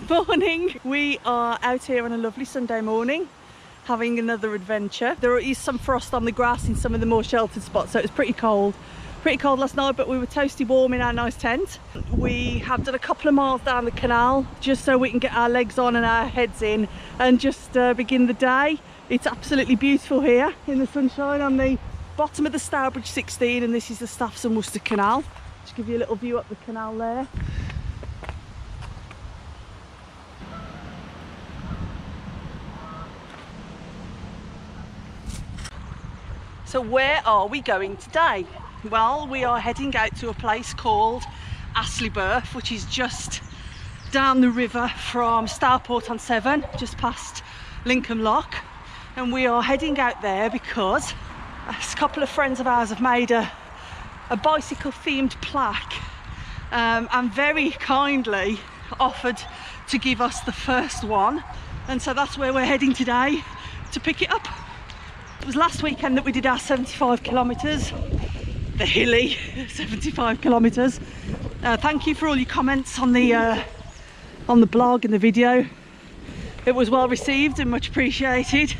Good morning. We are out here on a lovely Sunday morning having another adventure. There is some frost on the grass in some of the more sheltered spots, so it was pretty cold last night, but we were toasty warm in our nice tent. We have done a couple of miles down the canal just so we can get our legs on and our heads in and just begin the day. It's absolutely beautiful here in the sunshine on the bottom of the Stourport 16, and this is the Staffordshire and Worcester Canal. Just give you a little view up the canal there. So where are we going today? Well, we are heading out to a place called Astleyburf, which is just down the river from Stourport on 7, just past Lincoln Lock. And we are heading out there because a couple of friends of ours have made a bicycle themed plaque and very kindly offered to give us the first one. And so that's where we're heading today to pick it up. It was last weekend that we did our 75 kilometres, the hilly 75 kilometres. Thank you for all your comments on the blog and the video. It was well received and much appreciated.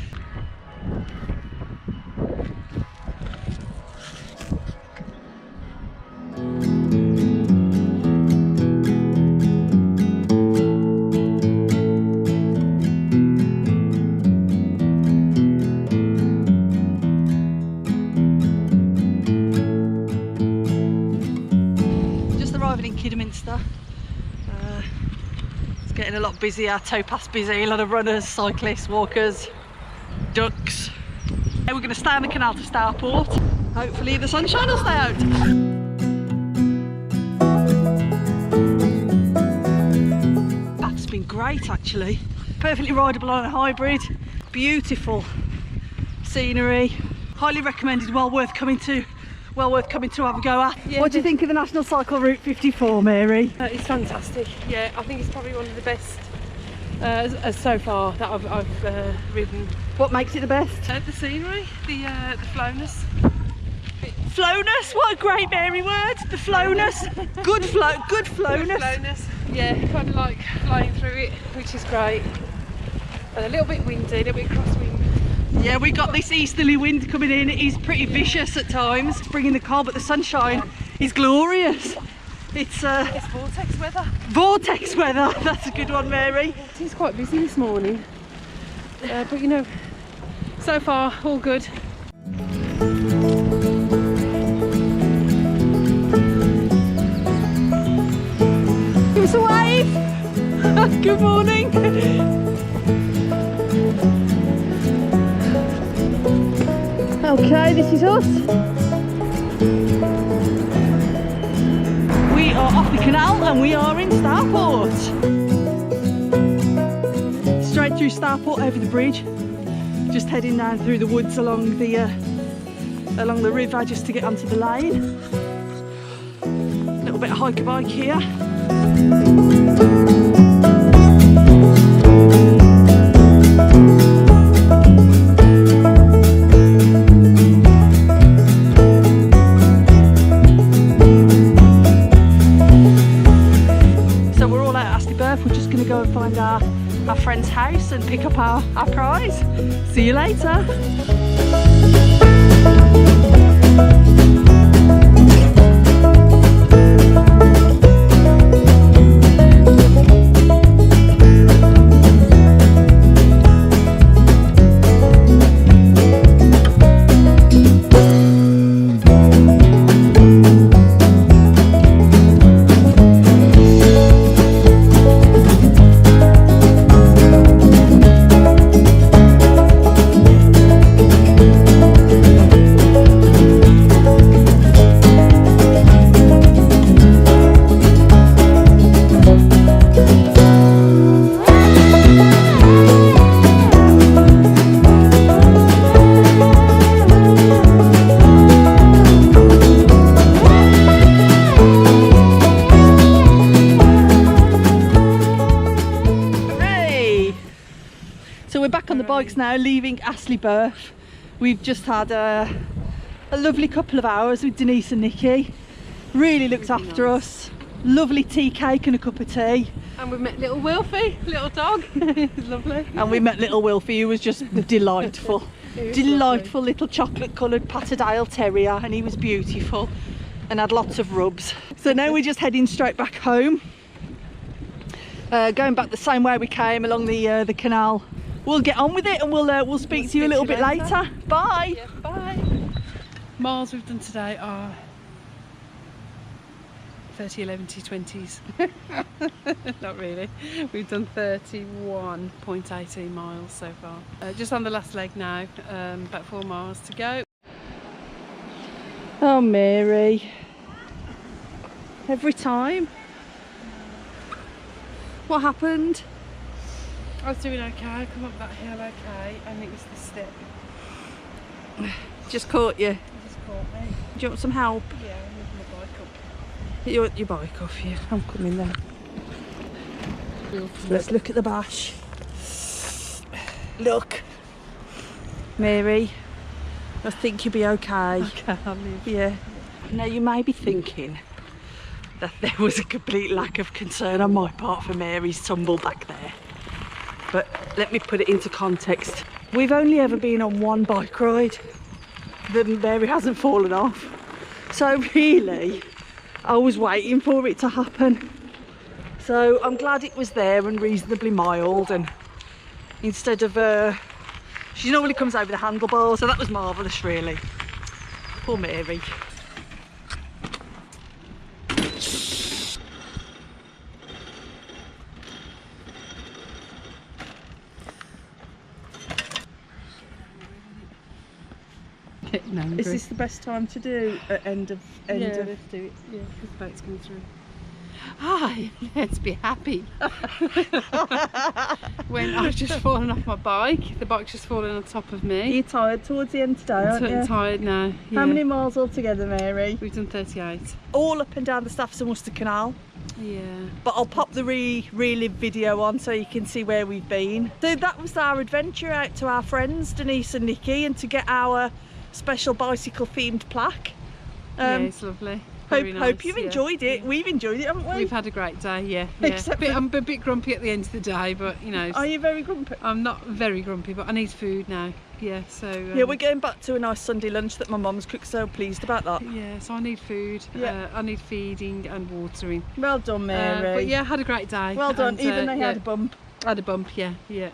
It's getting a lot busier, towpath busy, a lot of runners, cyclists, walkers, ducks. We're going to stay on the canal to Stourport. Hopefully the sunshine will stay out. That's been great actually. Perfectly rideable on a hybrid. Beautiful scenery. Highly recommended, well worth coming to have a go at. Yeah, what do you think of the National Cycle Route 54, Mary? It's fantastic. Yeah, I think it's probably one of the best so far that I've ridden. What makes it the best? The scenery, the flowness. Flowness? What a great Mary word! The flowness. Good flowness. Good flowness. Yeah, kind of like flying through it, which is great. And a little bit windy, a little bit crosswind. Yeah, we got this easterly wind coming in. It is pretty vicious at times. It's bringing the cold, but the sunshine is glorious. It's vortex weather. Vortex weather, that's a good one, Mary. It is quite busy this morning, but you know, so far all good. Give us a wave. Good morning. Okay, this is us. We are off the canal and we are in Stourport. Straight through Stourport over the bridge. Just heading down through the woods along the river just to get onto the lane. A little bit of hike a bike here. We're just going to go and find our friend's house and pick up our prize. See you later. Bikes now, leaving Astleyburf. We've just had a lovely couple of hours with Denise and Nikki. Really looked after us. lovely tea cake and a cup of tea. And we met little Wilfie, little dog. He's lovely. And we met little Wilfie, who was just delightful. He was Delightful little chocolate coloured Patterdale Terrier, and he was beautiful and had lots of rubs. So now we're just heading straight back home. Going back the same way we came, along the canal. We'll get on with it, and we'll speak to you a little bit later. Bye. Yeah, bye. Miles we've done today are 30, 11, 20s. Not really. We've done 31.18 miles so far. Just on the last leg now, about 4 miles to go. Oh, Mary. Every time. What happened? I was doing okay, I come up that hill okay, and it was the step. Just caught you. It just caught me. Do you want some help? Yeah, I'm moving my bike up. Your bike off you. I'm coming then. Let's look at the bash. Look. Mary, I think you'll be okay. Okay, I'll leave. Yeah. Now you may be thinking that there was a complete lack of concern on my part for Mary's tumble back there. But let me put it into context. We've only ever been on one bike ride. Then Mary hasn't fallen off. So really, I was waiting for it to happen. So I'm glad it was there and reasonably mild, and instead of she normally comes over the handlebars, so that was marvellous really. Poor Mary. Is this the best time to do at end of? Yeah, let's do it. Yeah, because the boat's coming through. Hi, let's be happy. When I've just fallen off my bike, the bike's just fallen on top of me. You're tired towards the end today, aren't you? I'm tired now. Yeah. How many miles altogether, Mary? We've done 38. All up and down the Staffordshire and Worcester Canal. Yeah. But I'll pop the relive video on so you can see where we've been. So that was our adventure out to our friends Denise and Nikki, and to get our special bicycle themed plaque. Yeah, it's lovely. Very nice, hope you've enjoyed it. Yeah. We've enjoyed it, haven't we? We've had a great day, yeah. Except I'm a bit grumpy at the end of the day, but you know. Are you very grumpy? I'm not very grumpy, but I need food now. Yeah, so. Yeah, we're going back to a nice Sunday lunch that my mum's cooked, so pleased about that. Yeah, so I need food. Yeah. I need feeding and watering. Well done, Mary. But yeah, had a great day. Well done, and, even though you yeah, had a bump. I had a bump, yeah. Yeah.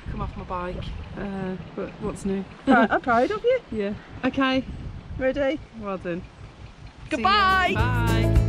Come off my bike. But what's new? I'm proud of you. Yeah. Okay. Ready? Well done. Goodbye. Bye.